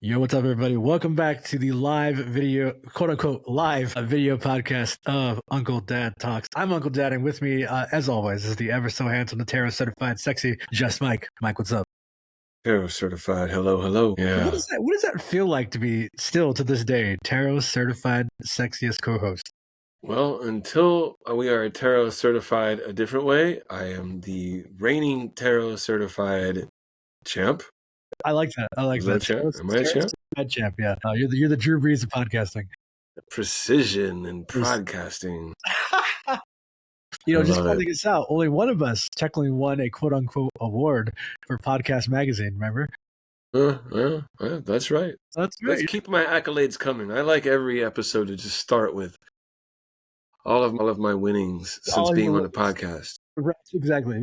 Yo, what's up, everybody? Welcome back to the live video, quote unquote, live video podcast of UncleDad Talks. I'm Uncle Dad, and with me, as always, is the ever so handsome, the tarot certified, sexy, just Mike. Mike, what's up? Tarot certified. Hello. Yeah. What does that feel like to be still to this day tarot certified, sexiest co-host? Well, until we are tarot certified a different way, I am the reigning tarot certified champ. I like that. Is that champ? Am I a champ? Champ, yeah. You're the Drew Brees of podcasting. Precision and podcasting. Just pointing this out, only one of us technically won a quote unquote award for Podcast Magazine, remember? That's right. Let's keep my accolades coming. I like every episode to just start with all of my winnings since being on the podcast. Right, exactly.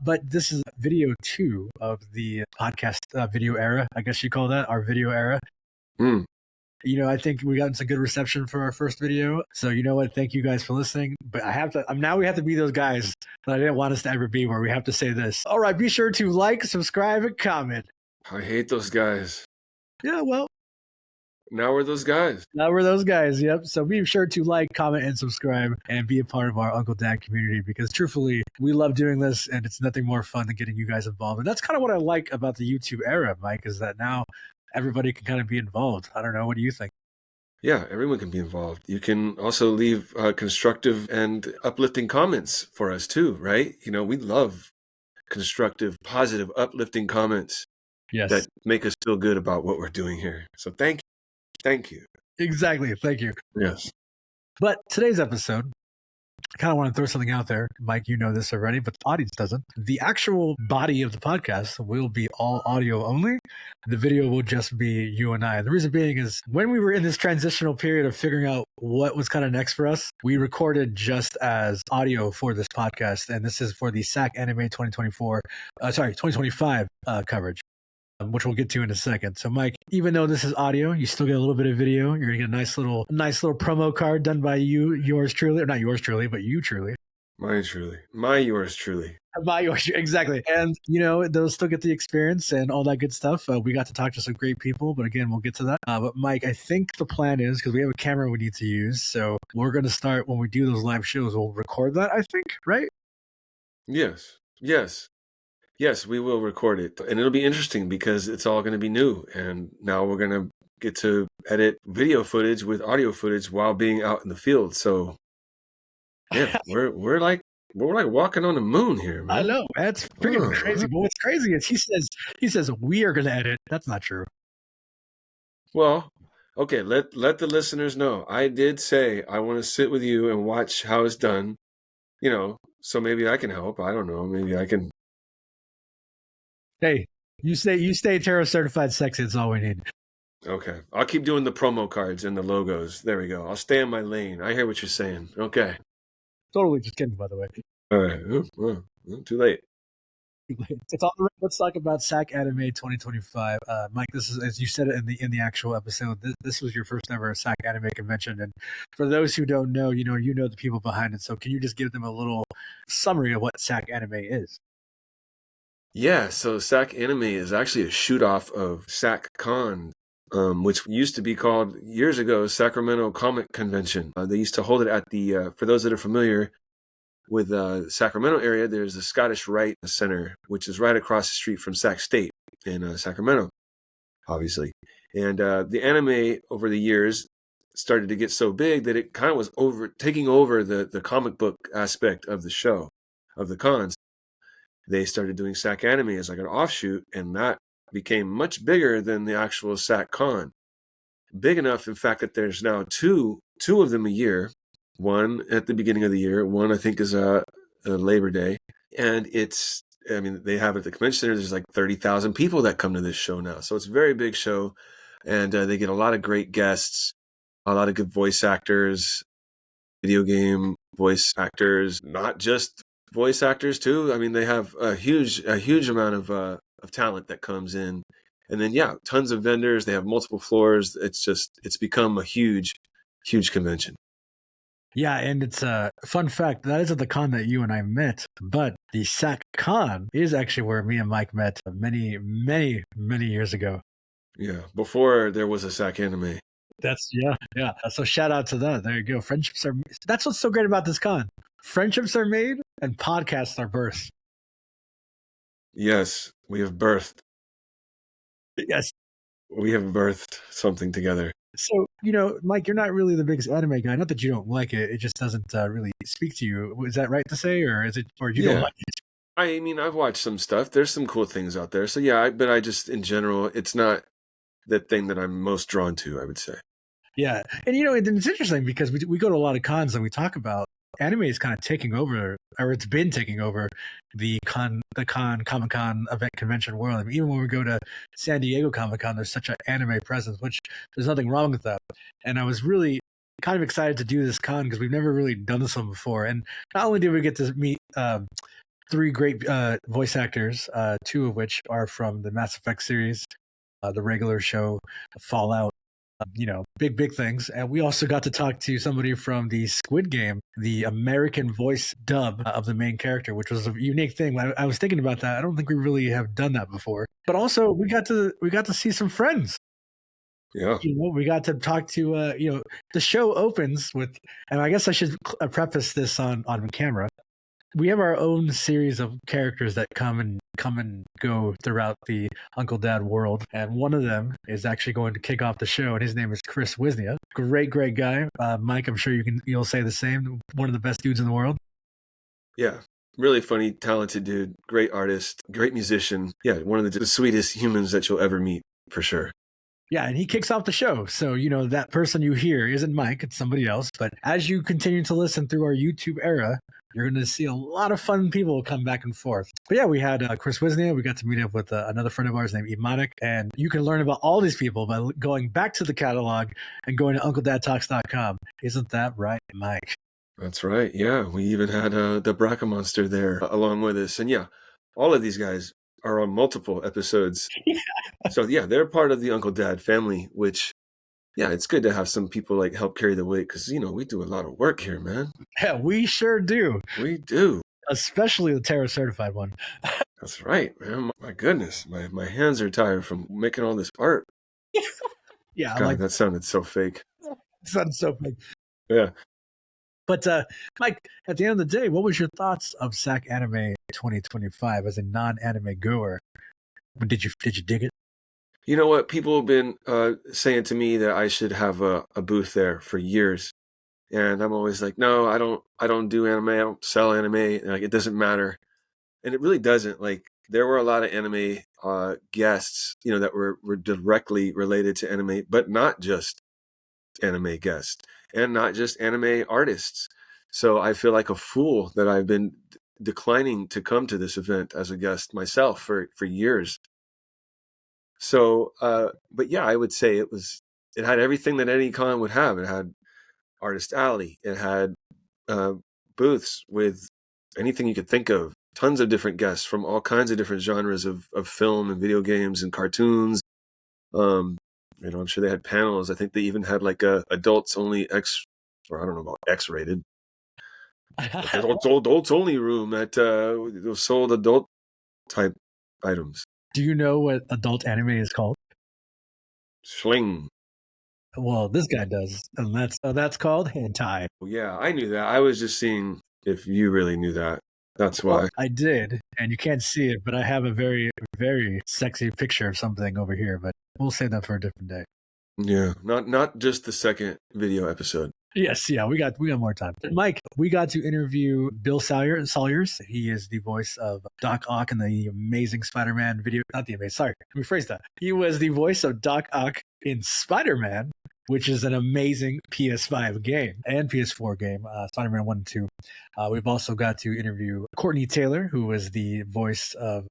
But this is video 2 of the podcast video era. I guess you call that our video era. I think we got some good reception for our first video. So you know what? Thank you guys for listening. But now we have to be those guys that I didn't want us to ever be, where we have to say this. All right, be sure to like, subscribe, and comment. I hate those guys. Yeah, well. Now we're those guys. Yep. So be sure to like, comment, and subscribe and be a part of our Uncle Dad community, because truthfully, we love doing this and it's nothing more fun than getting you guys involved. And that's kind of what I like about the YouTube era, Mike, is that now everybody can kind of be involved. I don't know. What do you think? Yeah, everyone can be involved. You can also leave constructive and uplifting comments for us too, right? We love constructive, positive, uplifting comments. Yes. That make us feel good about what we're doing here. So thank you. Exactly. Thank you. Yes. But today's episode, I kind of want to throw something out there. Mike, you know this already, but the audience doesn't. The actual body of the podcast will be all audio only. The video will just be you and I. The reason being is when we were in this transitional period of figuring out what was kind of next for us, we recorded just as audio for this podcast. And this is for the Sac-Anime 2025 coverage, which we'll get to in a second. So, Mike, even though this is audio, you still get a little bit of video. You're gonna get a nice little promo card done by you, yours truly, or not yours truly, but you truly. Yours truly. Exactly. And they'll still get the experience and all that good stuff. We got to talk to some great people, but again, we'll get to that. But Mike, I think the plan is, because we have a camera we need to use, so we're gonna start when we do those live shows. We'll record that, I think, right? Yes, we will record it. And it'll be interesting because it's all going to be new. And now we're going to get to edit video footage with audio footage while being out in the field. So, yeah, we're like walking on the moon here, man. I know. That's freaking crazy. But what's crazy is he says we are going to edit. That's not true. Well, okay, let the listeners know. I did say I want to sit with you and watch how it's done. So maybe I can help. I don't know. Maybe I can. Hey, you stay tarot certified sexy. It's all we need. Okay. I'll keep doing the promo cards and the logos. There we go. I'll stay in my lane. I hear what you're saying. Okay. Totally just kidding, by the way. All right. Well, too late. Let's talk about Sac-Anime 2025. Mike, this is, as you said it in the actual episode, this was your first ever Sac-Anime convention. And for those who don't know, you know the people behind it. So can you just give them a little summary of what Sac-Anime is? Yeah, so Sac-Anime is actually a shoot-off of Sac-Con, which used to be called, years ago, Sacramento Comic Convention. They used to hold it at the, for those that are familiar with the Sacramento area, there's the Scottish Rite Center, which is right across the street from Sac State in Sacramento, obviously. And the anime, over the years, started to get so big that it kind of was taking over the comic book aspect of the show, of the cons. They started doing Sac-Anime as like an offshoot, and that became much bigger than the actual Sac-Con. Big enough, in fact, that there's now two of them a year. One at the beginning of the year. One, I think, is a Labor Day. And they have it at the convention center. There's like 30,000 people that come to this show now. So it's a very big show. And they get a lot of great guests, a lot of good voice actors, video game voice actors, not just voice actors too. They have a huge amount of talent that comes in, and then tons of vendors. They have multiple floors. It's become a huge convention. Yeah, and it's a fun fact that isn't the con that you and I met, but the Sac-Con is actually where me and Mike met many years ago. Yeah, before there was a Sac-Anime. Yeah. So shout out to that. There you go. Friendships are. That's what's so great about this con. Friendships are made and podcasts are birthed. Yes, we have birthed. Yes. We have birthed something together. So, Mike, you're not really the biggest anime guy. Not that you don't like it; it just doesn't really speak to you. Is that right to say, or is it, or you don't Yeah. like it? I mean, I've watched some stuff. There's some cool things out there. So yeah, but I just, in general, it's not the thing that I'm most drawn to, I would say. Yeah, and it's interesting because we go to a lot of cons and we talk about anime is kind of taking over, or it's been taking over the Comic Con event convention world. I mean, even when we go to San Diego Comic Con, there's such an anime presence, which there's nothing wrong with that. And I was really kind of excited to do this con because we've never really done this one before. And not only did we get to meet three great voice actors, two of which are from the Mass Effect series, the regular show, Fallout. Big things. And we also got to talk to somebody from the Squid Game, the American voice dub of the main character, which was a unique thing. I was thinking about that. I don't think we really have done that before. But also, we got to see some friends. Yeah. We got to talk to the show opens with, and I guess I should preface this on camera. We have our own series of characters that come and go throughout the Uncle Dad world, and one of them is actually going to kick off the show, and his name is Chris Wisnia. Great guy, Mike. I'm sure you'll say the same. One of the best dudes in the world. Yeah, really funny, talented dude, great artist, great musician. Yeah, one of the sweetest humans that you'll ever meet, for sure. Yeah, and he kicks off the show. So, that person you hear isn't Mike, it's somebody else. But as you continue to listen through our YouTube era, you're going to see a lot of fun people come back and forth. But yeah, we had Chris Wisnia. We got to meet up with another friend of ours named Imanik. And you can learn about all these people by going back to the catalog and going to UncleDadTalks.com. Isn't that right, Mike? That's right. Yeah, we even had the Braca Monster there along with us. And yeah, all of these guys are on multiple episodes. Yeah. So yeah, they're part of the Uncle Dad family, which, yeah, it's good to have some people like help carry the weight because, we do a lot of work here, man. Yeah, we sure do. We do. Especially the Terra Certified one. That's right, man. My goodness, my hands are tired from making all this art. Yeah, God, that sounded so fake. It sounded so big. Yeah. But Mike, at the end of the day, what was your thoughts of Sac-Anime 2025 as a non-anime goer? Did you dig it? You know what? People have been saying to me that I should have a booth there for years, and I'm always like, no, I don't do anime. I don't sell anime. Like, it doesn't matter, and it really doesn't. Like, there were a lot of anime guests, that were directly related to anime, but not just anime guests and not just anime artists. So I feel like a fool that I've been declining to come to this event as a guest myself for years. So, but yeah, I would say it had everything that any con would have. It had Artist Alley. It had booths with anything you could think of. Tons of different guests from all kinds of different genres of film and video games and cartoons. I'm sure they had panels. I think they even had like a adults only or I don't know about X-rated. Adults only room that sold adult type items. Do you know what adult anime is called? Schling. Well, this guy does, and that's called hentai. Yeah, I knew that. I was just seeing if you really knew that. That's why. Well, I did, and you can't see it, but I have a very, very sexy picture of something over here, but we'll save that for a different day. Yeah, not just the second video episode. Yes, yeah, we got more time. Mike, we got to interview Bill Salyers. He is the voice of Doc Ock in the amazing Spider-Man video. Not the amazing, sorry, let me phrase that. He was the voice of Doc Ock in Spiderman, which is an amazing PS5 game and PS4 game, Spider-Man 1 and 2. We've also got to interview Courtenay Taylor, who was the voice of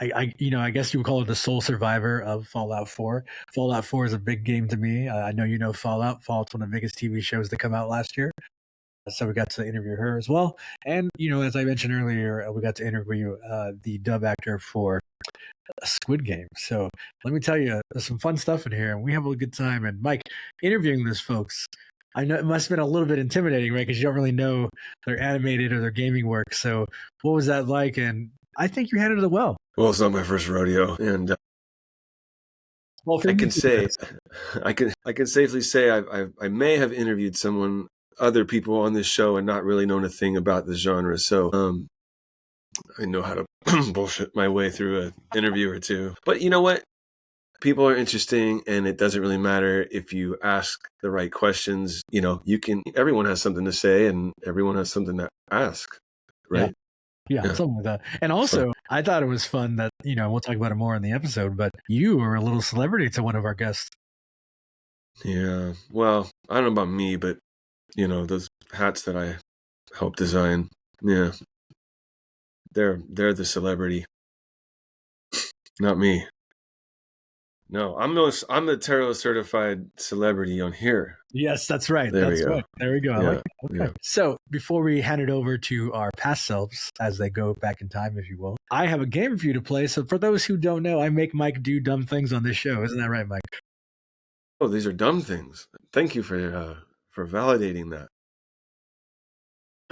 I guess you would call it the sole survivor of Fallout 4. Fallout 4 is a big game to me. I know you know Fallout. Fallout's one of the biggest TV shows that come out last year. So we got to interview her as well. And, as I mentioned earlier, we got to interview the dub actor for Squid Game. So let me tell you, there's some fun stuff in here, and we have a good time. And Mike, interviewing those folks, I know it must have been a little bit intimidating, right? Because you don't really know their animated or their gaming work. So what was that like? And I think you handled it well. Well, it's not my first rodeo, and Well, for I me, can say, I can safely say I may have interviewed other people on this show and not really known a thing about this genre. So I know how to bullshit my way through an interview or two. But you know what? People are interesting, and it doesn't really matter if you ask the right questions. Everyone has something to say, and everyone has something to ask, right? Yeah, something like that. And also, I thought it was fun that, we'll talk about it more in the episode, but you were a little celebrity to one of our guests. Yeah. Well, I don't know about me, but, those hats that I helped design, yeah, they're the celebrity, not me. No, I'm the tarot certified celebrity on here. Yes, that's right. There That's we go. right. There we go. I like it. Okay. Yeah. So before we hand it over to our past selves as they go back in time, if you will, I have a game for you to play. So for those who don't know, I make Mike do dumb things on this show. Isn't that right, Mike? Oh, these are dumb things. Thank you for validating that.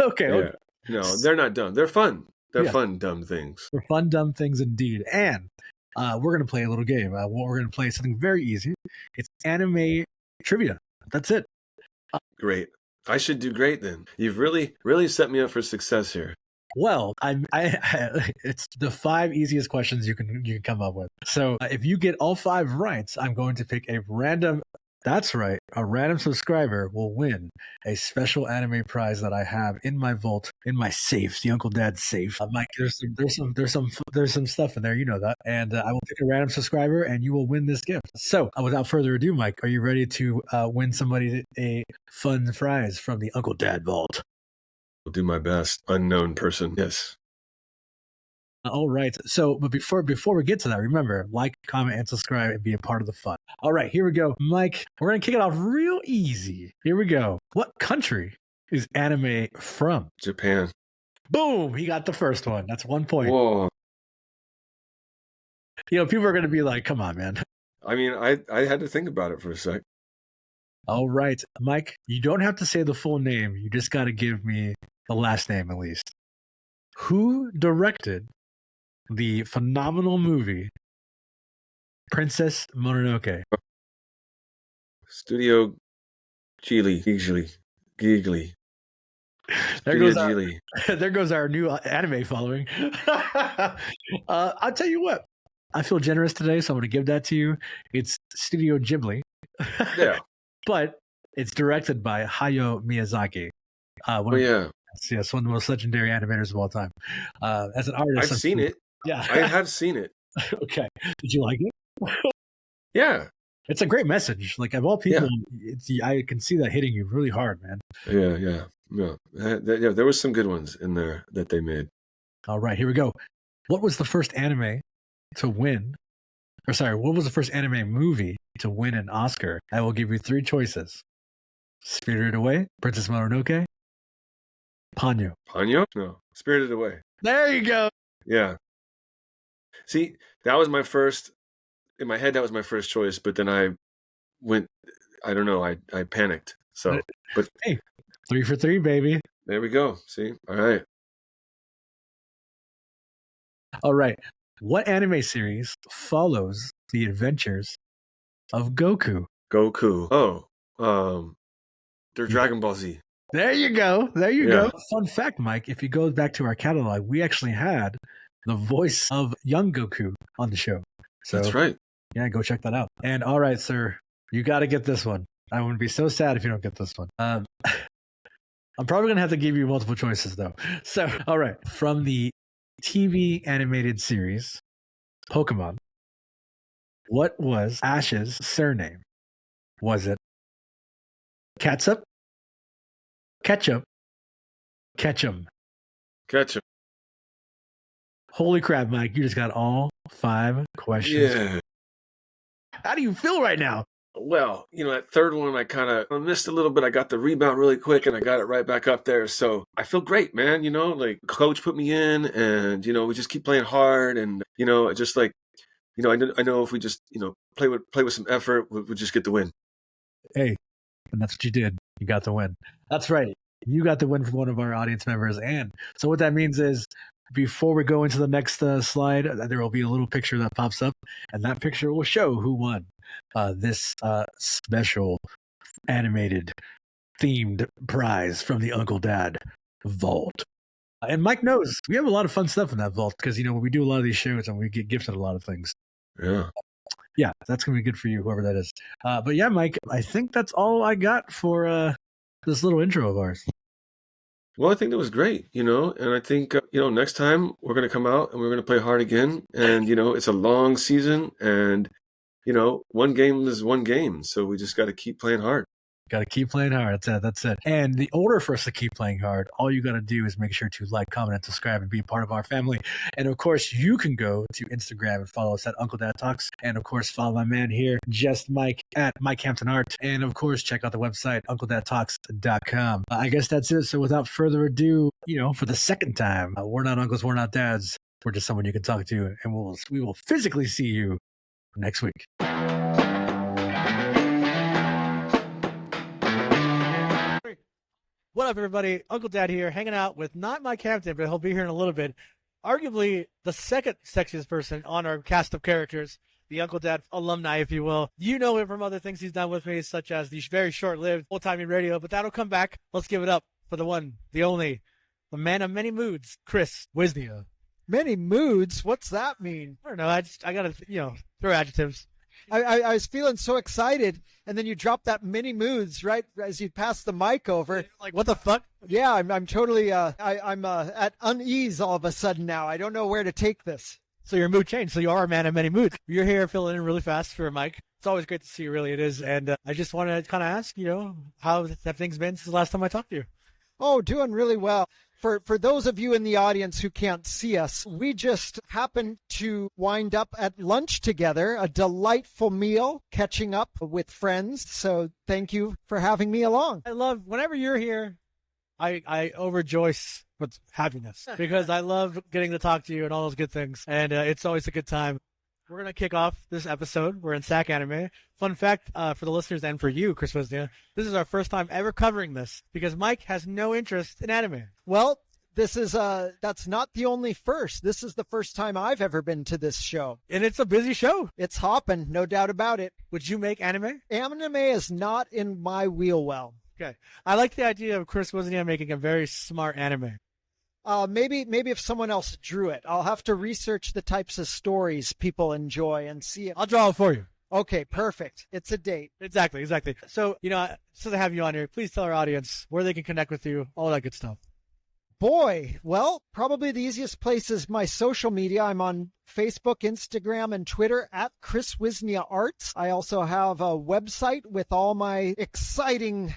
Okay. Yeah. No, they're not dumb. They're fun. They're fun, dumb things. They're fun, dumb things indeed. And we're going to play a little game. We're going to play something very easy. It's anime trivia. That's it. Great. I should do great then. You've really, really set me up for success here. Well, it's the 5 easiest questions you can come up with. So if you get all 5 right, I'm going to pick a random. That's right, a random subscriber will win a special anime prize that I have in my vault, in my safe, the UncleDad safe. Mike, there's some stuff in there, you know that. And I will pick a random subscriber, and you will win this gift. So without further ado, Mike, are you ready to win somebody a fun prize from the UncleDad vault? I'll do my best. Unknown person. Yes. All right. So, but before we get to that, remember, like, comment, and subscribe and be a part of the fun. All right, here we go. Mike, we're going to kick it off real easy. Here we go. What country is anime from? Japan. Boom! He got the first one. That's 1 point. Whoa. People are going to be like, come on, man. I mean, I had to think about it for a sec. All right. Mike, you don't have to say the full name. You just got to give me the last name at least. Who directed the phenomenal movie Princess Mononoke? Studio Ghibli. There goes our new anime following. I'll tell you what. I feel generous today, so I'm going to give that to you. It's Studio Ghibli. Yeah. But it's directed by Hayao Miyazaki. Yes, one of the most legendary animators of all time. As an artist, I've seen it. Yeah. I have seen it. Okay. Did you like it? Yeah. It's a great message. Like, of all people, I can see that hitting you really hard, man. Yeah. There was some good ones in there that they made. All right, here we go. What was the first anime to win? What was the first anime movie to win an Oscar? I will give you 3 choices. Spirited Away, Princess Mononoke, Ponyo. Ponyo? No. Spirited Away. There you go. Yeah. See, that was my first, in my head, that was my first choice, but then I don't know, I panicked. So, but hey, 3 for 3, baby. There we go. See? All right. All right. What anime series follows the adventures of Goku? Oh, they're Dragon Ball Z. There you go. There you go. Fun fact, Mike, if you go back to our catalog, we actually had the voice of young Goku on the show. So, that's right. Yeah, go check that out. And all right, sir, you got to get this one. I would be so sad if you don't get this one. I'm probably going to have to give you multiple choices, though. So, all right. From the TV animated series, Pokemon, what was Ash's surname? Was it Catsup, Ketchup, Ketchum? Ketchum. Holy crap, Mike. You just got all 5 questions. Yeah. How do you feel right now? Well, that third one, I kind of missed a little bit. I got the rebound really quick and I got it right back up there. So I feel great, man. Like coach put me in and, we just keep playing hard. And, just like, I know if we just, play with some effort, we'll just get the win. Hey, and that's what you did. You got the win. That's right. You got the win from one of our audience members. And so what that means is Before we go into the next slide, there will be a little picture that pops up, and that picture will show who won this special animated themed prize from the Uncle Dad Vault. And Mike knows we have a lot of fun stuff in that vault because, we do a lot of these shows and we get gifted a lot of things. Yeah. Yeah, that's going to be good for you, whoever that is. But yeah, Mike, I think that's all I got for this little intro of ours. Well, I think that was great, and I think, next time we're going to come out and we're going to play hard again. And, it's a long season and, one game is one game. So we just got to keep playing hard. Got to keep playing hard. That's it. And in order for us to keep playing hard, all you got to do is make sure to like, comment, and subscribe and be a part of our family. And of course, you can go to Instagram and follow us at UncleDad Talks. And of course, follow my man here, Just Mike, at Mike Hampton Art. And of course, check out the website, UncleDadTalks.com. I guess that's it. So without further ado, for the second time, we're not uncles, we're not dads. We're just someone you can talk to. And we will physically see you next week. What up, everybody? Uncle Dad here, hanging out with not Mike Hampton, but he'll be here in a little bit. Arguably the second sexiest person on our cast of characters, the Uncle Dad alumni, if you will. You know him from other things he's done with me, such as the very short-lived old-timey radio, but that'll come back. Let's give it up for the one, the only, the man of many moods, Chris Wisnia. Many moods? What's that mean? I don't know. I gotta, throw adjectives. I was feeling so excited, and then you dropped that many moods right as you passed the mic over. Like, what the fuck? Yeah, I'm totally I'm at unease all of a sudden now. I don't know where to take this. So your mood changed. So you are a man of many moods. You're here filling in really fast for Mike. It's always great to see you, really it is. And I just want to kind of ask, how have things been since the last time I talked to you? Oh, doing really well. For those of you in the audience who can't see us, we just happened to wind up at lunch together, a delightful meal, catching up with friends. So thank you for having me along. I love, whenever you're here, I overjoice with happiness because I love getting to talk to you and all those good things. And it's always a good time. We're going to kick off this episode. We're in Sac-Anime. Fun fact for the listeners and for you, Chris Wisnia, this is our first time ever covering this because Mike has no interest in anime. Well, this is that's not the only first. This is the first time I've ever been to this show. And it's a busy show. It's hopping, no doubt about it. Would you make anime? Anime is not in my wheel well. Okay. I like the idea of Chris Wisnia making a very smart anime. Maybe if someone else drew it. I'll have to research the types of stories people enjoy and see it. I'll draw it for you. Okay, perfect. It's a date. Exactly. So, so to have you on here, please tell our audience where they can connect with you, all that good stuff. Boy, well, probably the easiest place is my social media. I'm on Facebook, Instagram, and Twitter at Chris Wisnia Arts. I also have a website with all my exciting,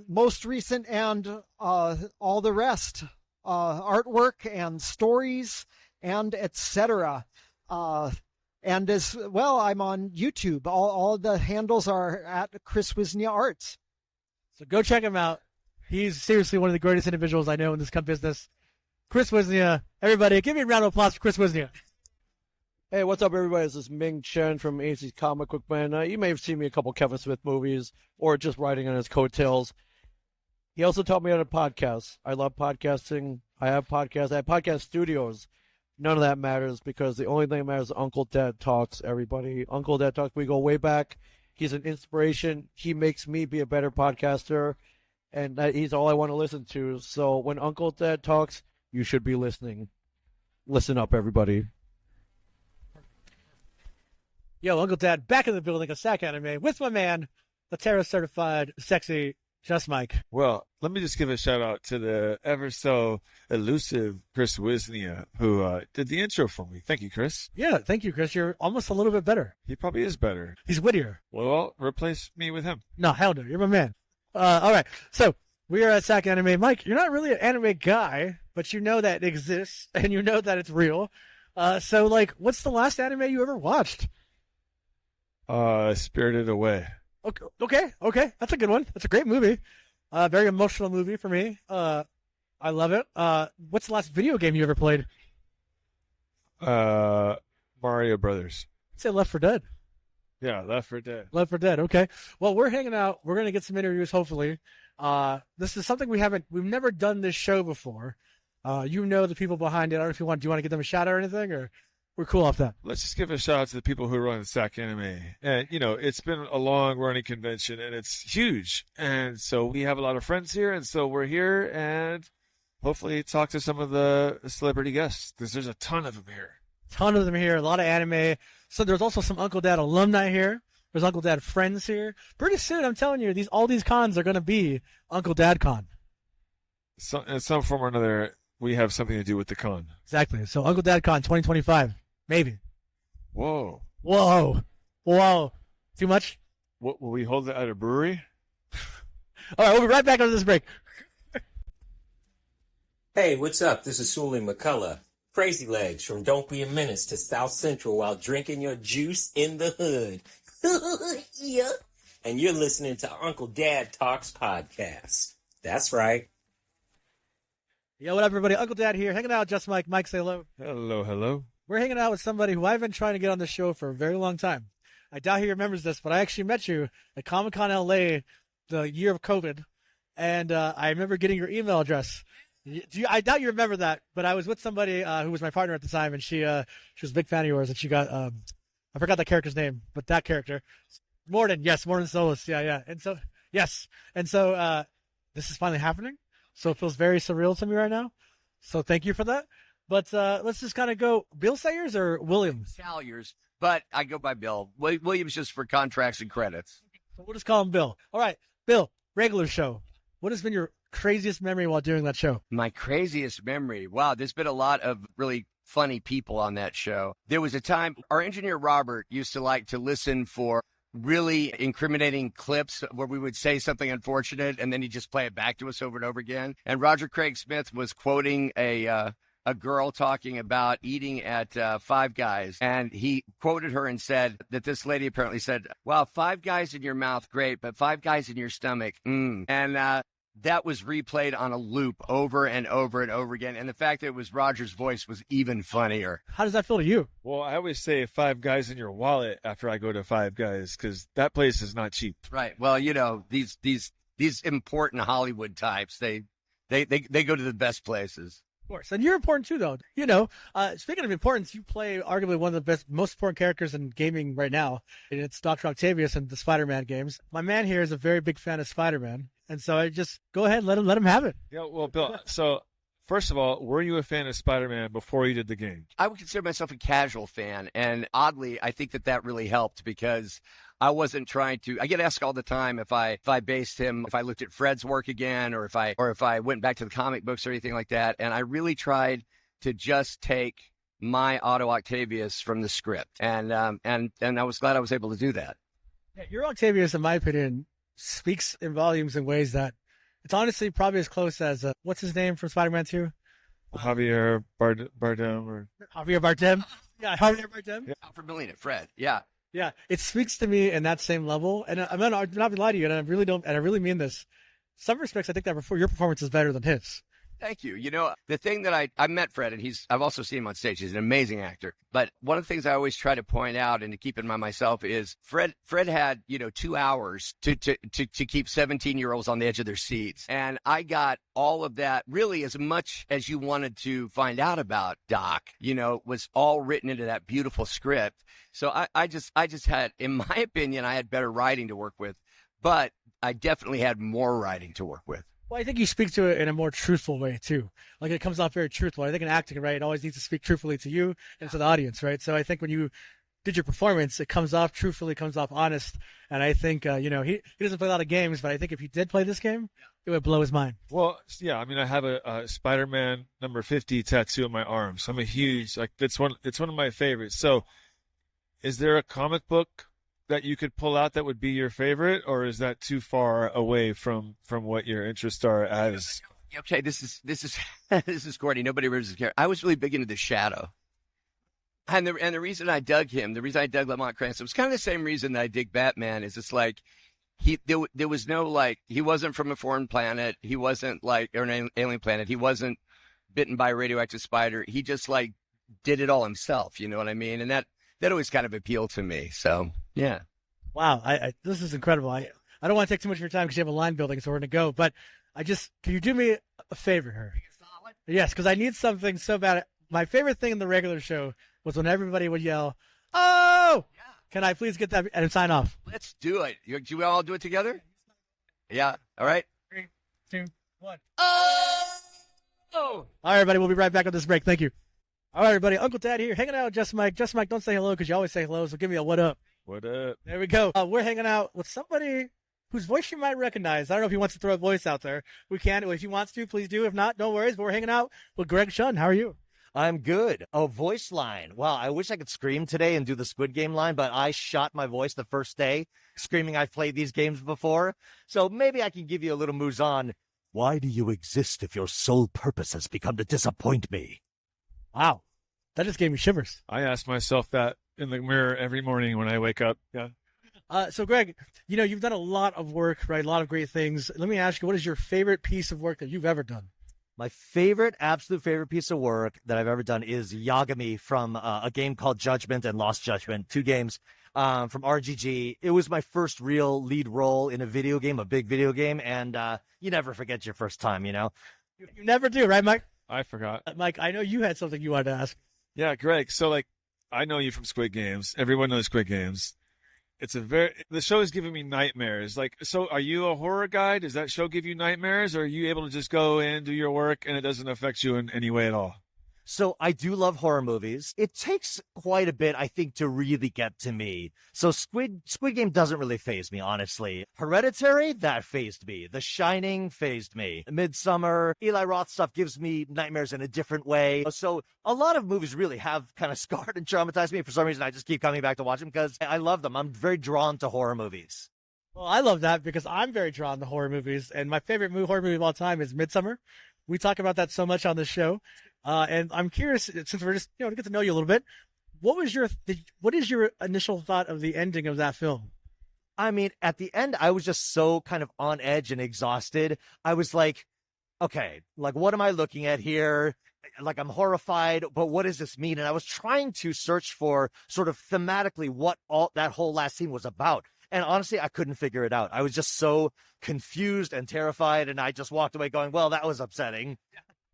most recent, and all the rest. Artwork and stories and etc. And as well, I'm on YouTube. All the handles are at Chris Wisnia Arts. So go check him out. He's seriously one of the greatest individuals I know in this business. Chris Wisnia. Everybody, give me a round of applause for Chris Wisnia. Hey, what's up, everybody? This is Ming Chen from AC's Comic Book Man. You may have seen me in a couple Kevin Smith movies or just writing on his coattails. He also taught me how to podcast. I love podcasting. I have podcasts. I have podcast studios. None of that matters because the only thing that matters is Uncle Dad Talks, everybody. Uncle Dad Talks, we go way back. He's an inspiration. He makes me be a better podcaster, and he's all I want to listen to. So when Uncle Dad talks, you should be listening. Listen up, everybody. Yo, Uncle Dad back in the building of Sac-Anime with my man, the Terra-certified, sexy Just Mike. Well, let me just give a shout out to the ever so elusive Chris Wisnia, who did the intro for me. Thank you, Chris. Yeah, thank you, Chris. You're almost a little bit better. He probably is better. He's wittier. Well, replace me with him. No, hell no. You're my man. All right. So we are at Sac-Anime. Mike, you're not really an anime guy, but you know that it exists and you know that it's real. So, what's the last anime you ever watched? Spirited Away. Okay. That's a good one. That's a great movie. Very emotional movie for me. I love it. What's the last video game you ever played? Mario Brothers. I'd say Left 4 Dead. Yeah, Left 4 Dead. Left 4 Dead. Okay. Well, we're hanging out. We're gonna get some interviews, hopefully. This is something we've never done this show before. You know the people behind it. I don't know if you want. Do you want to give them a shout out or anything, or we're cool off that? Let's just give a shout out to the people who run the Sac-Anime. And, it's been a long running convention and it's huge. And so we have a lot of friends here. And so we're here and hopefully talk to some of the celebrity guests because there's a ton of them here. Ton of them here. A lot of anime. So there's also some Uncle Dad alumni here. There's Uncle Dad friends here. Pretty soon, I'm telling you, all these cons are going to be Uncle Dad Con. So, in some form or another, we have something to do with the con. Exactly. So Uncle Dad Con 2025. Maybe. Whoa. Too much? What, will we hold it at a brewery? All right, we'll be right back after this break. Hey, what's up? This is Sully McCullough. Crazy Legs from Don't Be a Menace to South Central while drinking your juice in the hood. Yeah. And you're listening to Uncle Dad Talks podcast. That's right. Yo, what up, everybody? Uncle Dad here, hanging out with Just Mike. Mike, say hello. Hello. We're hanging out with somebody who I've been trying to get on the show for a very long time. I doubt he remembers this, but I actually met you at Comic-Con LA the year of COVID, and I remember getting your email address. I doubt you remember that, but I was with somebody who was my partner at the time, and she was a big fan of yours, and she got I forgot that character's name, but that character, Morden Solis, yeah, and so this is finally happening, so it feels very surreal to me right now. So thank you for that. But let's just kind of go Bill Salyers or Williams? Salyers, but I go by Bill. Williams just for contracts and credits. So we'll just call him Bill. All right, Bill, regular show. What has been your craziest memory while doing that show? My craziest memory. Wow, there's been a lot of really funny people on that show. There was a time our engineer Robert used to like to listen for really incriminating clips where we would say something unfortunate and then he'd just play it back to us over and over again. And Roger Craig Smith was quoting a girl talking about eating at Five Guys, and he quoted her and said that this lady apparently said, "Well, 5 guys in your mouth, great, but 5 guys in your stomach, And that was replayed on a loop over and over and over again. And the fact that it was Roger's voice was even funnier. How does that feel to you? Well, I always say 5 guys in your wallet after I go to Five Guys because that place is not cheap. Right. Well, these important Hollywood types, they go to the best places. Of course. And you're important too, though. Speaking of importance, you play arguably one of the most important characters in gaming right now. And it's Dr. Octavius in the Spider-Man games. My man here is a very big fan of Spider-Man. And so I just go ahead and let him have it. Yeah, well, Bill, so first of all, were you a fan of Spider-Man before you did the game? I would consider myself a casual fan. And oddly, I think that really helped because I wasn't trying to. I get asked all the time if I looked at Fred's work again, or if I went back to the comic books or anything like that. And I really tried to just take my Otto Octavius from the script, and I was glad I was able to do that. Yeah, your Octavius, in my opinion, speaks in volumes in ways that it's honestly probably as close as what's his name from Spider-Man 2? Javier Bardem Javier Bardem. Yeah, Javier Bardem. Yeah. Alfred Molina, Fred. Yeah. Yeah, it speaks to me in that same level, and I'm not gonna lie to you, and I really mean this. Some respects, I think that your performance is better than his. Thank you. The thing that I met Fred, and I've also seen him on stage. He's an amazing actor. But one of the things I always try to point out and to keep in mind myself is Fred had 2 hours to keep 17-year-olds on the edge of their seats, and I got all of that. Really, as much as you wanted to find out about Doc, was all written into that beautiful script. So I just had, in my opinion, I had better writing to work with, but I definitely had more writing to work with. Well, I think you speak to it in a more truthful way, too. Like, it comes off very truthful. I think in acting, right, it always needs to speak truthfully to you and to the audience, right? So I think when you did your performance, it comes off truthfully, comes off honest. And I think, he doesn't play a lot of games, but I think if he did play this game, it would blow his mind. Well, yeah, I mean, I have a Spider-Man number 50 tattoo on my arm. So I'm a huge, it's one of my favorites. So is there a comic book that you could pull out that would be your favorite, or is that too far away from what your interests are as? Okay, this is Courtney. Nobody remembers his character. I was really big into the Shadow, and the reason I dug him, the reason I dug Lamont Cranston, was kind of the same reason that I dig Batman. Is it's like there was no he wasn't from a foreign planet, he wasn't or an alien planet, he wasn't bitten by a radioactive spider. He just did it all himself. You know what I mean? And that always kind of appealed to me. So. Yeah. Wow. This is incredible. I don't want to take too much of your time because you have a line building, so we're going to go. But can you do me a favor here? Yes, because I need something so bad. My favorite thing in the regular show was when everybody would yell, "Oh!" Yeah. Can I please get that and sign off? Let's do it. Do you all do it together? Yeah. All right. 3, 2, 1. Oh! All right, everybody. We'll be right back on this break. Thank you. All right, everybody. Uncle Dad here, hanging out with Just Mike. Just Mike, don't say hello because you always say hello. So give me a what up. What up? There we go. We're hanging out with somebody whose voice you might recognize. I don't know if he wants to throw a voice out there. We can. If he wants to, please do. If not, no worries. But we're hanging out with Greg Chun. How are you? I'm good. Oh, voice line. Wow, I wish I could scream today and do the Squid Game line, but I shot my voice the first day, screaming I've played these games before. So maybe I can give you a little moose on. Why do you exist if your sole purpose has become to disappoint me? Wow. That just gave me shivers. I ask myself that in the mirror every morning when I wake up. Yeah. So, Greg, you've done a lot of work, right? A lot of great things. Let me ask you, what is your favorite piece of work that you've ever done? My absolute favorite piece of work that I've ever done is Yagami from a game called Judgement and Lost Judgment, 2 games from RGG. It was my first real lead role in a video game, a big video game, and you never forget your first time, You never do, right, Mike? I forgot. Mike, I know you had something you wanted to ask. Yeah, Greg. So, I know you from Squid Games. Everyone knows Squid Games. The show is giving me nightmares. So are you a horror guy? Does that show give you nightmares, or are you able to just go in, do your work, and it doesn't affect you in any way at all? So I do love horror movies. It takes quite a bit, I think, to really get to me. So Squid Game doesn't really faze me, honestly. Hereditary, that fazed me. The Shining fazed me. Midsummer, Eli Roth stuff gives me nightmares in a different way. So a lot of movies really have kind of scarred and traumatized me. For some reason, I just keep coming back to watch them because I love them. I'm very drawn to horror movies. Well, I love that because I'm very drawn to horror movies, and my favorite horror movie of all time is Midsummer. We talk about that so much on this show. And I'm curious, since we're just, to get to know you a little bit, what is your initial thought of the ending of that film? I mean, at the end, I was just so kind of on edge and exhausted. I was like, okay, what am I looking at here? I'm horrified, but what does this mean? And I was trying to search for sort of thematically what all that whole last scene was about. And honestly, I couldn't figure it out. I was just so confused and terrified, and I just walked away going, well, that was upsetting.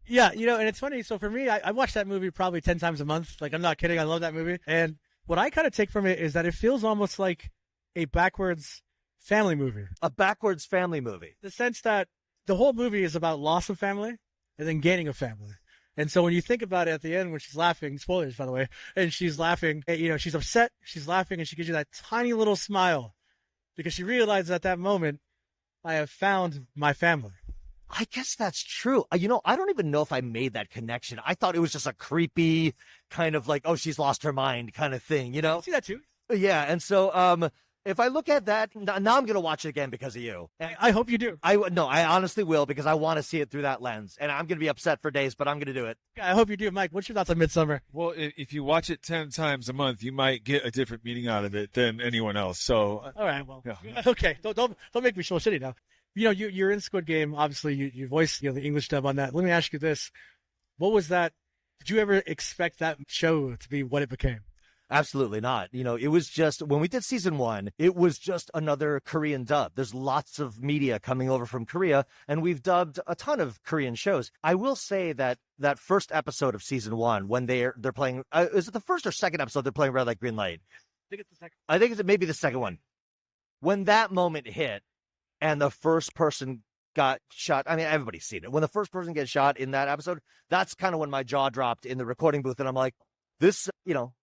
Yeah, and it's funny. So for me, I watch that movie probably 10 times a month. I'm not kidding. I love that movie. And what I kind of take from it is that it feels almost like a backwards family movie. A backwards family movie. The sense that the whole movie is about loss of family and then gaining a family. And so when you think about it at the end, when she's laughing, spoilers, by the way, and she's laughing, she's upset, she's laughing, and she gives you that tiny little smile because she realizes at that moment, I have found my family. I guess that's true. I don't even know if I made that connection. I thought it was just a creepy kind of oh, she's lost her mind kind of thing, I see that too. Yeah. And so, if I look at that, now I'm going to watch it again because of you. I hope you do. I honestly will because I want to see it through that lens. And I'm going to be upset for days, but I'm going to do it. I hope you do. Mike, what's your thoughts on Midsummer? Well, if you watch it 10 times a month, you might get a different meaning out of it than anyone else. So, all right. Well, yeah. Okay. Don't make me feel shitty now. You're in Squid Game. Obviously, you voiced the English dub on that. Let me ask you this: what was that? Did you ever expect that show to be what it became? Absolutely not. It was just when we did season 1, it was just another Korean dub. There's lots of media coming over from Korea, and we've dubbed a ton of Korean shows. I will say that first episode of season 1, when they're playing, is it the first or second episode? They're playing Red Light, Green Light. I think it's the second. I think it's maybe the second one. When that moment hit, and the first person got shot. I mean, everybody's seen it. When the first person gets shot in that episode, that's kind of when my jaw dropped in the recording booth. And I'm like, this,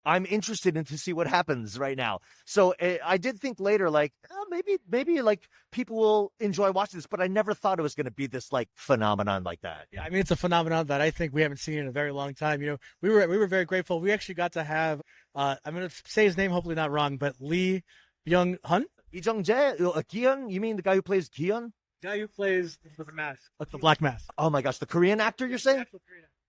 I'm interested in to see what happens right now. So I did think later, maybe people will enjoy watching this, but I never thought it was going to be this phenomenon like that. Yeah, I mean, it's a phenomenon that I think we haven't seen in a very long time. We were very grateful. We actually got to have, I'm going to say his name, hopefully not wrong, but Lee Byung-hun. Lee Jung-jae, Gion? You mean the guy who plays Gion? The guy who plays the mask, the black mask. Oh my gosh, the Korean actor you're saying?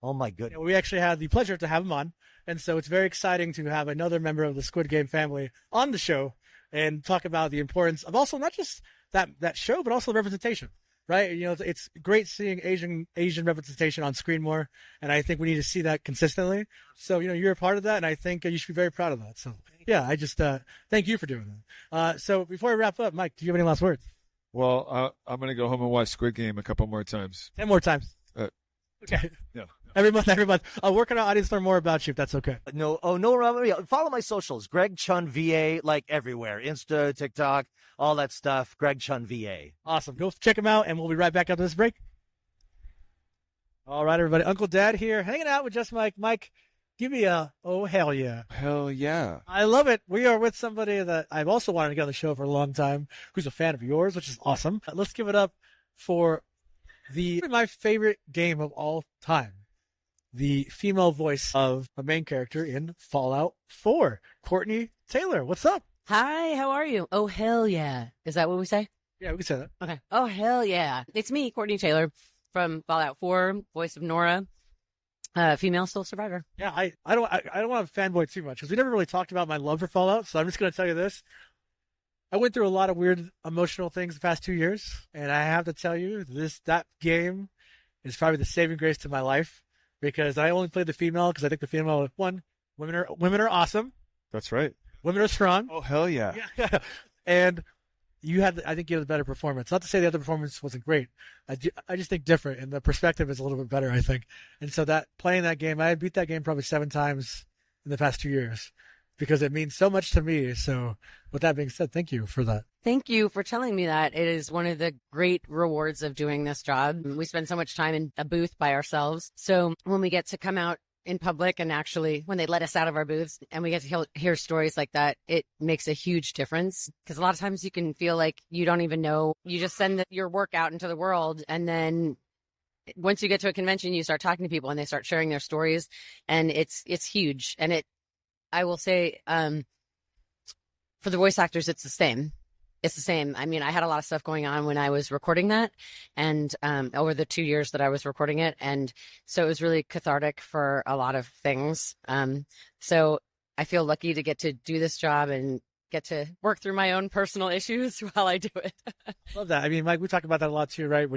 Oh my goodness. We actually had the pleasure to have him on, and so it's very exciting to have another member of the Squid Game family on the show and talk about the importance of also not just that show, but also the representation. Right? It's great seeing Asian representation on screen more, and I think we need to see that consistently. So, you're a part of that, and I think you should be very proud of that. So, yeah, I just thank you for doing that. So, before we wrap up, Mike, do you have any last words? Well, I'm going to go home and watch Squid Game a couple more times. 10 more times. Okay. Yeah. Every month. I'll work on our audience, learn more about you if that's okay. No, follow my socials. Greg Chun VA, like everywhere. Insta, TikTok, all that stuff. Greg Chun VA. Awesome. Go check him out, and we'll be right back after this break. All right, everybody. Uncle Dad here, hanging out with Just Mike. Mike, give me a, oh, hell yeah. Hell yeah. I love it. We are with somebody that I've also wanted to get on the show for a long time, who's a fan of yours, which is awesome. Let's give it up for my favorite game of all time. The female voice of a main character in Fallout 4, Courtenay Taylor. What's up? Hi, how are you? Oh, hell yeah. Is that what we say? Yeah, we can say that. Okay. Oh, hell yeah. It's me, Courtenay Taylor from Fallout 4, voice of Nora, female still survivor. Yeah, I don't want to fanboy too much because we never really talked about my love for Fallout, so I'm just going to tell you this. I went through a lot of weird emotional things the past 2 years, and I have to tell you, that game is probably the saving grace to my life. Because I only played the female because I think the female, one, women are awesome. That's right. Women are strong. Oh, hell yeah. Yeah. And I think you had a better performance. Not to say the other performance wasn't great. I just think different, and the perspective is a little bit better, I think. And so playing that game, I beat that game probably 7 times in the past 2 years because it means so much to me. So with that being said, thank you for that. Thank you for telling me that. It is one of the great rewards of doing this job. We spend so much time in a booth by ourselves. So when we get to come out in public and actually when they let us out of our booths and we get to hear stories like that, it makes a huge difference. Because a lot of times you can feel like you don't even know. You just send your work out into the world, and then once you get to a convention, you start talking to people and they start sharing their stories, and it's huge. And I will say, for the voice actors, it's the same. It's the same. I mean, I had a lot of stuff going on when I was recording that, and over the 2 years that I was recording it. And so it was really cathartic for a lot of things. So I feel lucky to get to do this job and get to work through my own personal issues while I do it. Love that. I mean, Mike, we talk about that a lot too, right?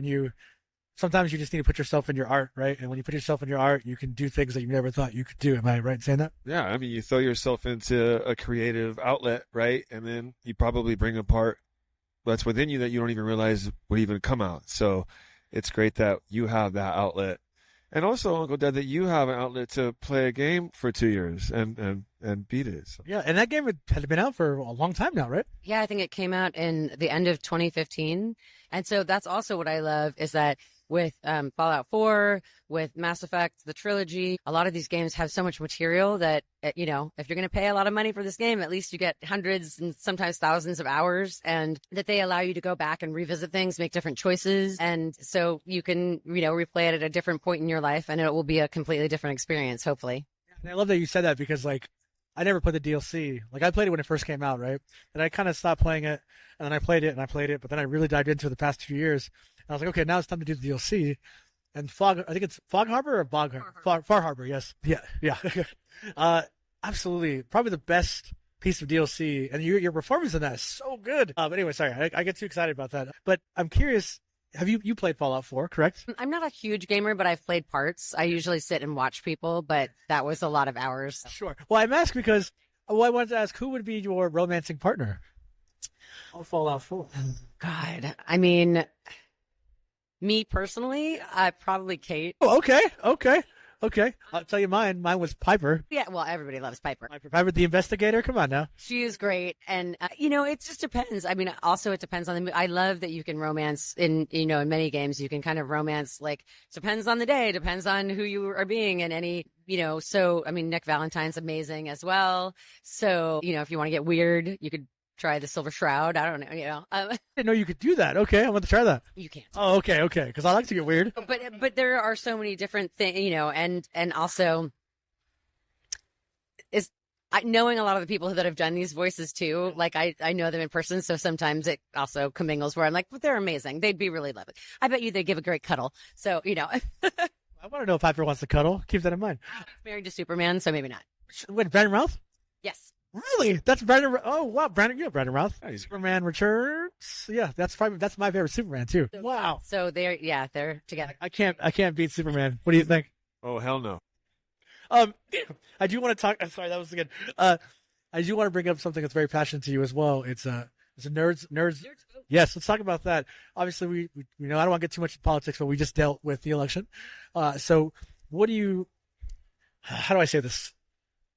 Sometimes you just need to put yourself in your art, right? And when you put yourself in your art, you can do things that you never thought you could do. Am I right in saying that? Yeah, I mean, you throw yourself into a creative outlet, right? And then you probably bring a part that's within you that you don't even realize would even come out. So it's great that you have that outlet. And also, Uncle Dad, that you have an outlet to play a game for 2 years and beat it. So. Yeah, and that game had been out for a long time now, right? Yeah, I think it came out in the end of 2015. And so that's also what I love is that with Fallout 4, with Mass Effect, the trilogy, a lot of these games have so much material that, if you're going to pay a lot of money for this game, at least you get hundreds and sometimes thousands of hours, and that they allow you to go back and revisit things, make different choices. And so you can, replay it at a different point in your life, and it will be a completely different experience, hopefully. And I love that you said that because, I never played the DLC. I played it when it first came out, right? And I kind of stopped playing it, and then I played it, but then I really dived into it the past 2 years. And I was like, okay, now it's time to do the DLC. And I think it's Fog Harbor or Bog Harbor? Far Harbor, yes. Yeah. Absolutely. Probably the best piece of DLC. And your performance in that is so good. But anyway, sorry, I get too excited about that. But I'm curious, have you played Fallout 4, correct? I'm not a huge gamer, but I've played parts. I usually sit and watch people, but that was a lot of hours. Sure. Well, I'm asking because I wanted to ask who would be your romancing partner on Fallout 4? God, I mean, me personally, probably Kate. Oh, okay. I'll tell you mine. Mine was Piper. Yeah, well, everybody loves Piper. Piper, the investigator. Come on now. She is great. And, it just depends. I mean, also it depends on I love that you can romance in many games. You can kind of romance, depends on the day, depends on who you are being and any, so, I mean, Nick Valentine's amazing as well. So, if you want to get weird, you could try the Silver Shroud. I don't know, I didn't know you could do that. Okay, I want to try that. You can't. Oh, okay, because I like to get weird. But there are so many different things, and also knowing a lot of the people that have done these voices too, I know them in person, so sometimes it also commingles where I'm like, but they're amazing. They'd be really lovely. I bet you they'd give a great cuddle. So, I want to know if Piper wants to cuddle. Keep that in mind. Married to Superman, so maybe not. Wait, Brandon Routh? Yes. Really? That's Brandon. Oh wow, Brandon. Yeah, Brandon Routh. Superman Returns. Yeah, that's my favorite Superman too. Wow. So they're together. I can't beat Superman. What do you think? Oh hell no. I do want to talk. I'm sorry, that was good. I do want to bring up something that's very passionate to you as well. It's Is it nerds? Yes, let's talk about that. Obviously, we know I don't want to get too much into politics, but we just dealt with the election. So what do you? How do I say this?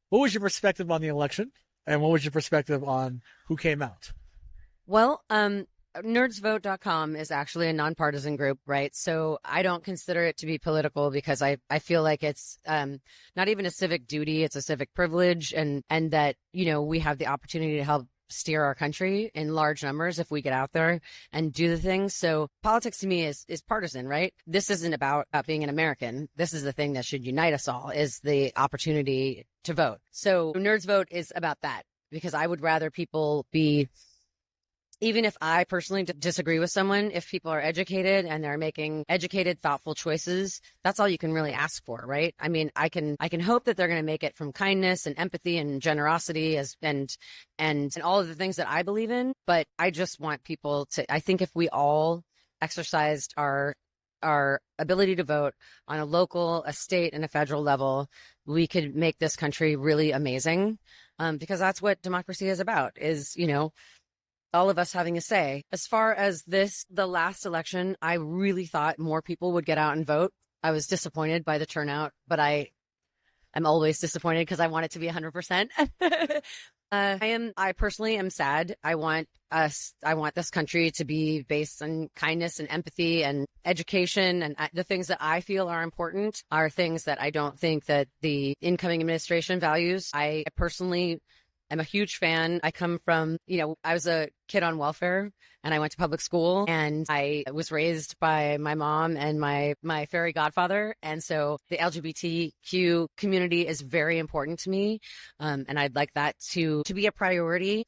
What was your perspective on the election, and what was your perspective on who came out? Well, nerdsvote.com is actually a nonpartisan group, right? So I don't consider it to be political because I feel like it's not even a civic duty, it's a civic privilege, and that, we have the opportunity to help steer our country in large numbers if we get out there and do the things. So politics to me is partisan, right? This isn't about being an American. This is the thing that should unite us all, is the opportunity to vote. So Nerds Vote is about that, because I would rather people be, even if I personally disagree with someone, if people are educated and they're making educated, thoughtful choices, that's all you can really ask for, right? I mean, I can hope that they're going to make it from kindness and empathy and generosity and all of the things that I believe in. But I just want people to, I think if we all exercised our ability to vote on a local, a state, and a federal level, we could make this country really amazing. Because that's what democracy is about, is, all of us having a say. As far as the last election, I really thought more people would get out and vote. I was disappointed by the turnout, but I'm always disappointed because I want it to be 100%. I personally am sad. I want this country to be based on kindness and empathy and education, and the things that I feel are important are things that I don't think that the incoming administration values. I personally I'm a huge fan. I come from, I was a kid on welfare and I went to public school, and I was raised by my mom and my fairy godfather. And so the LGBTQ community is very important to me. And I'd like that to be a priority.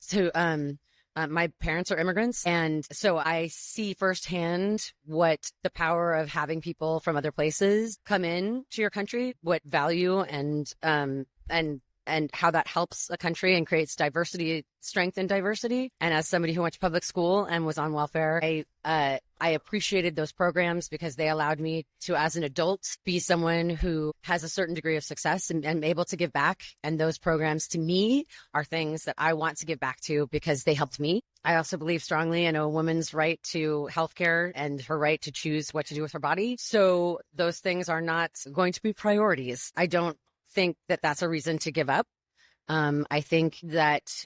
My parents are immigrants, and so I see firsthand what the power of having people from other places come in to your country, what value and how that helps a country and creates diversity, strength and diversity. And as somebody who went to public school and was on welfare, I appreciated those programs because they allowed me to, as an adult, be someone who has a certain degree of success and able to give back. And those programs, to me, are things that I want to give back to because they helped me. I also believe strongly in a woman's right to healthcare and her right to choose what to do with her body. So those things are not going to be priorities. I don't think that that's a reason to give up. I think that,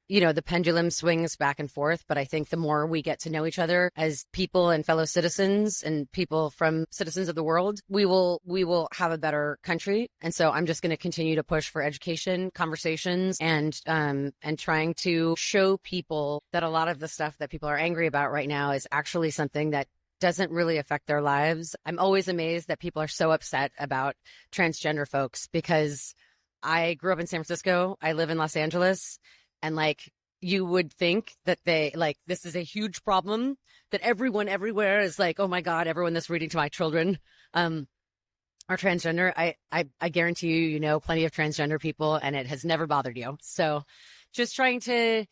the pendulum swings back and forth, but I think the more we get to know each other as people and fellow citizens and people from citizens of the world, we will have a better country. And so I'm just going to continue to push for education, conversations, and trying to show people that a lot of the stuff that people are angry about right now is actually something that doesn't really affect their lives. I'm always amazed that people are so upset about transgender folks because I grew up in San Francisco. I live in Los Angeles. And you would think that this is a huge problem, that everyone everywhere is like, oh my God, everyone that's reading to my children are transgender. I guarantee you know plenty of transgender people, and it has never bothered you. So just trying to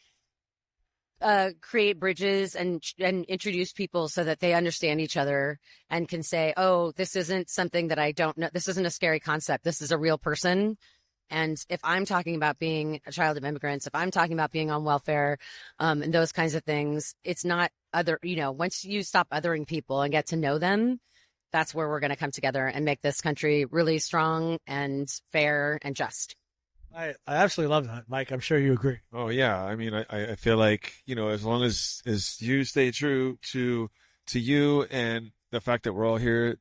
create bridges and introduce people so that they understand each other and can say, oh, this isn't something that I don't know. This isn't a scary concept. This is a real person. And if I'm talking about being a child of immigrants, if I'm talking about being on welfare, and those kinds of things, it's not once you stop othering people and get to know them, that's where we're going to come together and make this country really strong and fair and just. I absolutely love that, Mike. I'm sure you agree. Oh yeah. I mean, I feel like, as long as you stay true to you and the fact that we're all here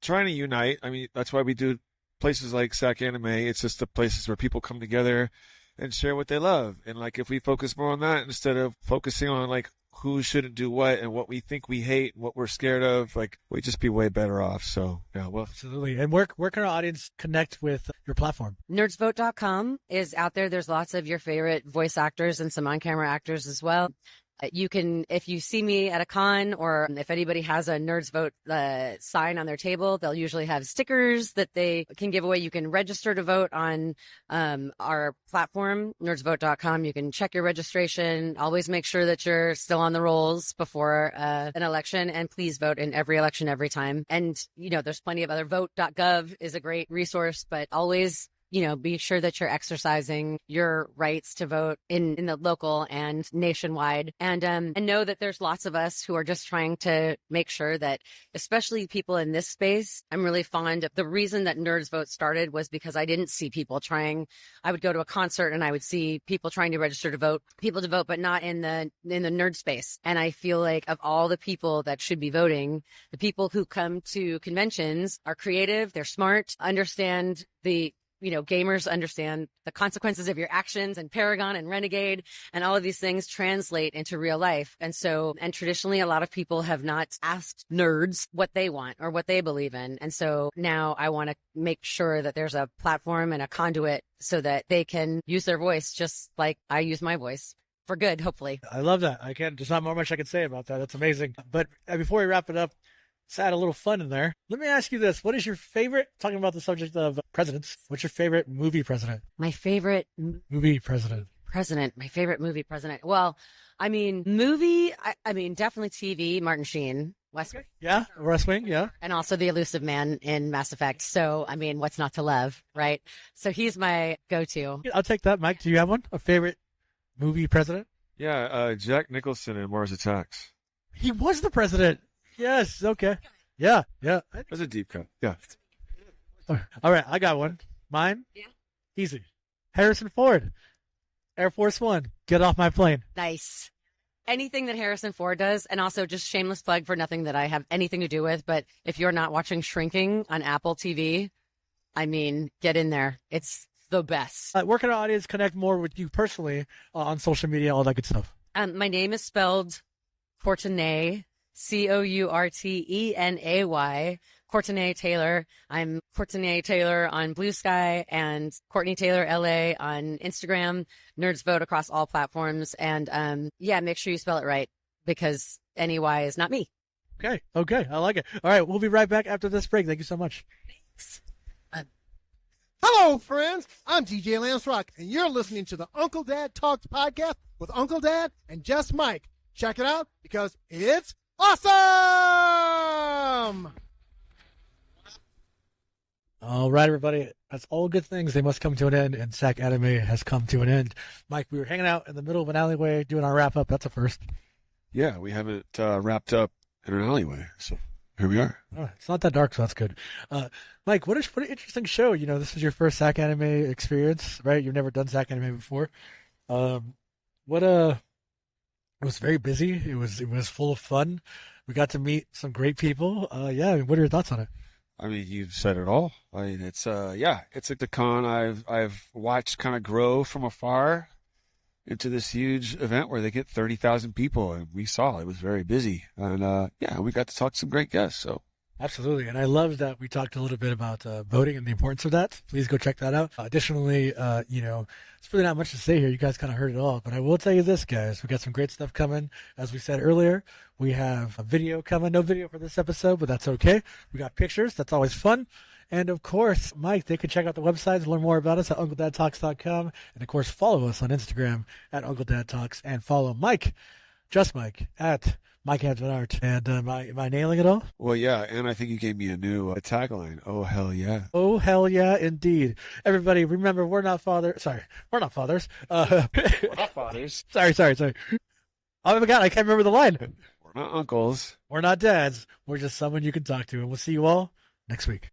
trying to unite. I mean, that's why we do places like Sac-Anime. It's just the places where people come together and share what they love. And if we focus more on that instead of focusing on who shouldn't do what and what we think we hate, what we're scared of, we'd just be way better off. So yeah, well, absolutely. And where can our audience connect with your platform? Nerdsvote.com is out there. There's lots of your favorite voice actors and some on-camera actors as well. You can, if you see me at a con, or if anybody has a Nerds Vote sign on their table, they'll usually have stickers that they can give away. You can register to vote on our platform, nerdsvote.com. You can check your registration. Always make sure that you're still on the rolls before an election, and please vote in every election every time. And, there's plenty of other vote.gov is a great resource, but always be sure that you're exercising your rights to vote in the local and nationwide, and know that there's lots of us who are just trying to make sure that, especially people in this space, I'm really fond of the reason that Nerds Vote started was because I didn't see people trying. I would go to a concert and I would see people trying to register to vote, people to vote, but not in the nerd space. And I feel like of all the people that should be voting, the people who come to conventions are creative, they're smart, understand gamers understand the consequences of your actions, and Paragon and Renegade and all of these things translate into real life. And traditionally, a lot of people have not asked nerds what they want or what they believe in. And so now I want to make sure that there's a platform and a conduit so that they can use their voice just like I use my voice. For good, hopefully. I love that. There's not much I can say about that. That's amazing. But before we wrap it up, let's add a little fun in there. Let me ask you this. What is your favorite, talking about the subject of presidents, what's your favorite movie president? My favorite movie president. My favorite movie president. Well, movie, definitely TV, Martin Sheen. West Wing. Yeah, West Wing, yeah. And also the elusive man in Mass Effect. So, what's not to love, right? So he's my go-to. I'll take that. Mike, do you have one? A favorite movie president? Yeah, Jack Nicholson in Mars Attacks. He was the president. Yes, okay. Yeah. That's a deep cut. Yeah. All right, I got one. Mine? Yeah. Easy. Harrison Ford, Air Force One. Get off my plane. Nice. Anything that Harrison Ford does, and also just shameless plug for nothing that I have anything to do with, but if you're not watching Shrinking on Apple TV, get in there. It's the best. Where can our audience connect more with you personally on social media, all that good stuff? My name is spelled Courtenay, Courtenay, Courtenay Taylor. I'm Courtenay Taylor on Blue Sky and Courtenay Taylor LA on Instagram. Nerds Vote across all platforms. And make sure you spell it right because NEY is not me. Okay. I like it. All right. We'll be right back after this break. Thank you so much. Thanks. Hello, friends. I'm DJ Lance Rock, and you're listening to the Uncle Dad Talks podcast with Uncle Dad and Just Mike. Check it out because it's awesome! All right, everybody. That's all good things. They must come to an end, and Sac-Anime has come to an end. Mike, we were hanging out in the middle of an alleyway doing our wrap-up. That's a first. Yeah, we haven't wrapped up in an alleyway, so here we are. Oh, it's not that dark, so that's good. Mike, what an interesting show. This is your first Sac-Anime experience, right? You've never done Sac-Anime before. It was very busy. It was full of fun. We got to meet some great people. What are your thoughts on it? You've said it all. It's like the con I've watched kind of grow from afar into this huge event where they get 30,000 people, and we saw it was very busy. And we got to talk to some great guests. So absolutely, and I love that we talked a little bit about voting and the importance of that. Please go check that out. Additionally, it's really not much to say here. You guys kind of heard it all, but I will tell you this, guys. We got some great stuff coming. As we said earlier, we have a video coming. No video for this episode, but that's okay. We got pictures. That's always fun. And of course, Mike, they can check out the website to learn more about us at UncleDadTalks.com. And of course, follow us on Instagram at UncleDadTalks, and follow Mike, just Mike, at Mike Art. And am I nailing it all? Well, yeah, and I think you gave me a new tagline. Oh, hell yeah. Oh, hell yeah, indeed. Everybody, remember, we're not fathers. Sorry, we're not fathers. We're not fathers. Sorry. Oh, my God, I can't remember the line. We're not uncles. We're not dads. We're just someone you can talk to. And we'll see you all next week.